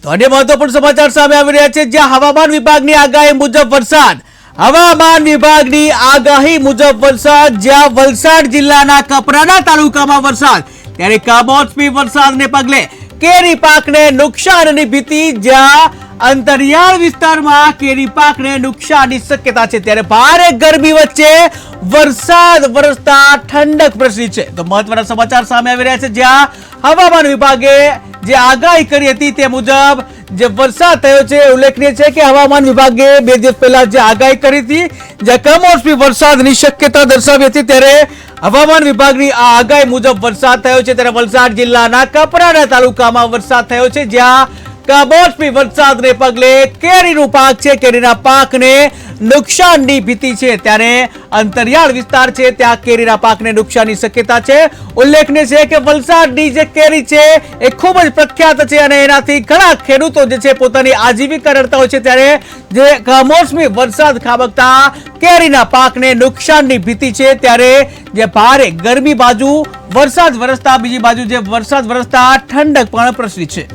તો અન્ય મહત્વપૂર્ણ સમાચાર સામે આવી રહ્યા છે, જ્યાં હવામાન વિભાગની આગાહી મુજબ વરસાદ. હવામાન વિભાગની આગાહી મુજબ વરસાદ, જ્યાં વલસાડ જિલ્લાના કપરાડા તાલુકામાં વરસાદ, ત્યારે કમોસમી વરસાદને પગલે કેરી પાકને નુકસાનની ભીતિ, જ્યાં અંતરિયાળ વિસ્તારમાં કેરી પાકને નુકસાનની શક્યતા છે. ત્યારે ભારે ગરમી વચ્ચે વરસાદ વરસતા ઠંડક પ્રસરી છે. તો મહત્વના સમાચાર સામે આવી રહ્યા છે, જ્યાં હવામાન વિભાગે જે આગાહી કરી હતી તે મુજબ જે વરસાદ થયો છે. ઉલ્લેખનીય છે કે હવામાન વિભાગે 2 દિવસ પહેલા જે આગાહી કરી હતી, જે કમોસમી વરસાદની શક્યતા દર્શાવી હતી, ત્યારે હવામાન વિભાગની આ આગાહી મુજબ વરસાદ થયો છે. ત્યારે વલસાડ જિલ્લાના કપરાડા તાલુકામાં વરસાદ થયો છે, જ્યાં કમોસમી વરસાદને પગલે કેરીનો પાક છે, કેરીના પાકને નુકસાનની ભીતિ છે. ત્યારે અંતરિયાળ વિસ્તાર છે, ત્યાં કેરીના પાકને નુકસાનની શક્યતા છે. ઉલ્લેખનીય છે કે વલસાડની જે કેરી છે એ ખૂબ જ પ્રખ્યાત છે અને એનાથી ઘણા ખેડૂતો જે છે પોતાની આજીવિકા કરતા હોય છે. ત્યારે જે કમોસમી વરસાદ ખાબકતા કેરીના પાકને નુકસાનની ભીતિ છે, ત્યારે જે ભારે ગરમી બાજુ વરસાદ વરસતા, બીજી બાજુ જે વરસાદ વરસતા ઠંડક પણ પ્રસરી છે.